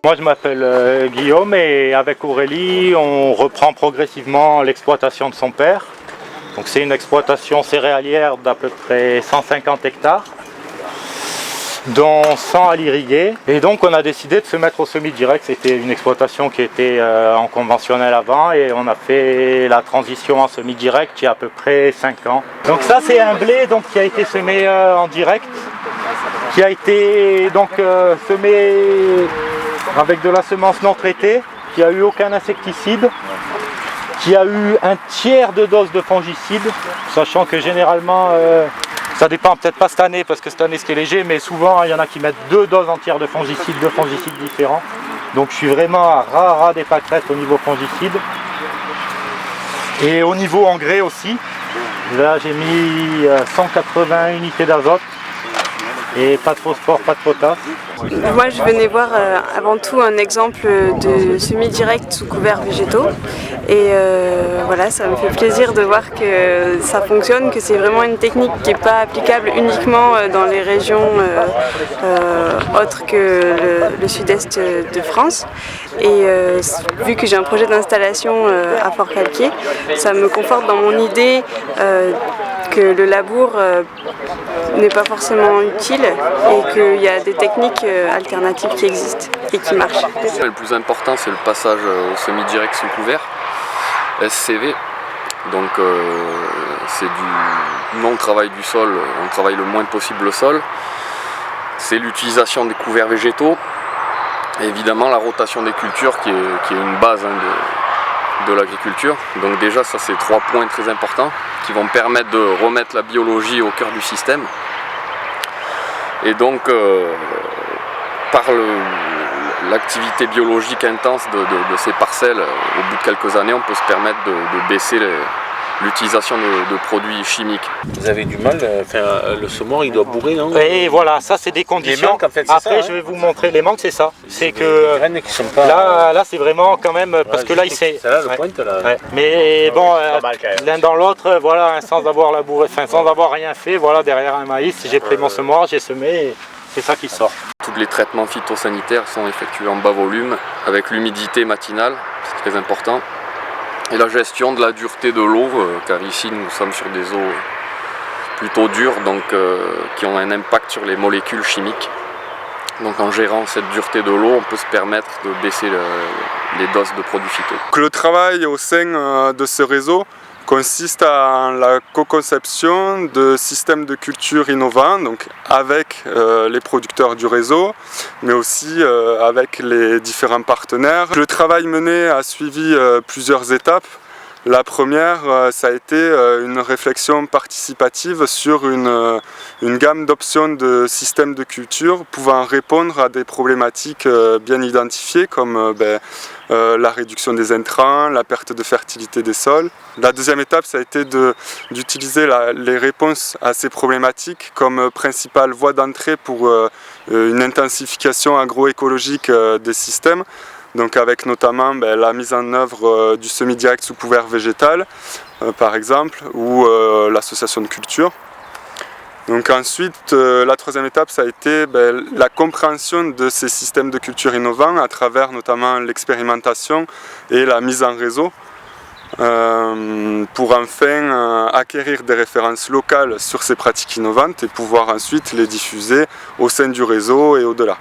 Moi je m'appelle Guillaume et avec Aurélie on reprend progressivement l'exploitation de son père. Donc c'est une exploitation céréalière d'à peu près 150 hectares, dont 100 à l'irriguer. Et donc on a décidé de se mettre au semi-direct. C'était une exploitation qui était en conventionnel avant et on a fait la transition en semi-direct il y a à peu près 5 ans. Donc ça c'est un blé donc, qui a été semé en direct, qui a été donc semé avec de la semence non traitée, qui a eu aucun insecticide, qui a eu un tiers de dose de fongicide, sachant que généralement, ça dépend peut-être pas cette année, parce que cette année c'était léger, mais souvent il y en a qui mettent 2 doses entières de fongicide, 2 fongicides différents. Donc je suis vraiment à ras des pâquerettes au niveau fongicide. Et au niveau engrais aussi, là j'ai mis 180 unités d'azote. Et pas de phosphore, pas de potasse. Moi je venais voir avant tout un exemple de semi-direct sous couverts végétaux et voilà, ça me fait plaisir de voir que ça fonctionne, que c'est vraiment une technique qui n'est pas applicable uniquement dans les régions autres que le sud-est de France. Et vu que j'ai un projet d'installation à Fort-Calquier, ça me conforte dans mon idée que le labour n'est pas forcément utile et qu'il y a des techniques alternatives qui existent et qui marchent. Le plus important c'est le passage au semi-direct sous couvert, SCV. Donc c'est du non-travail du sol, on travaille le moins possible le sol. C'est l'utilisation des couverts végétaux et évidemment la rotation des cultures qui est une base de l'agriculture. Donc déjà ça c'est 3 points très importants qui vont permettre de remettre la biologie au cœur du système. Et donc par l'activité biologique intense de ces parcelles, au bout de quelques années on peut se permettre de baisser l'utilisation de produits chimiques. Vous avez du mal, le semoir il doit bourrer, non? Et voilà, ça c'est des conditions. Les manques, en fait, après ça, je vais vous montrer les manques, c'est ça. C'est que graines qui sont pas... là c'est vraiment quand même, parce que là il s'est... C'est là le pointe là. Ouais. Mais bon, l'un dans l'autre, voilà, sans avoir labouré, sans avoir rien fait, voilà, derrière un maïs, j'ai pris mon semoir, j'ai semé et c'est ça qui sort. Tous les traitements phytosanitaires sont effectués en bas volume, avec l'humidité matinale, c'est très important. Et la gestion de la dureté de l'eau, car ici nous sommes sur des eaux plutôt dures, donc qui ont un impact sur les molécules chimiques. Donc en gérant cette dureté de l'eau, on peut se permettre de baisser les doses de produits phyto. Le travail au sein de ce réseau consiste en la co-conception de systèmes de culture innovants, donc avec les producteurs du réseau, mais aussi avec les différents partenaires. Le travail mené a suivi plusieurs étapes. La première, ça a été une réflexion participative sur une gamme d'options de systèmes de culture pouvant répondre à des problématiques bien identifiées comme la réduction des intrants, la perte de fertilité des sols. La deuxième étape, ça a été d'utiliser les réponses à ces problématiques comme principale voie d'entrée pour une intensification agroécologique des systèmes. Donc avec notamment la mise en œuvre du semi-direct sous couvert végétal, par exemple, ou l'association de cultures. Donc ensuite, la troisième étape, ça a été la compréhension de ces systèmes de culture innovants à travers notamment l'expérimentation et la mise en réseau, pour enfin acquérir des références locales sur ces pratiques innovantes et pouvoir ensuite les diffuser au sein du réseau et au-delà.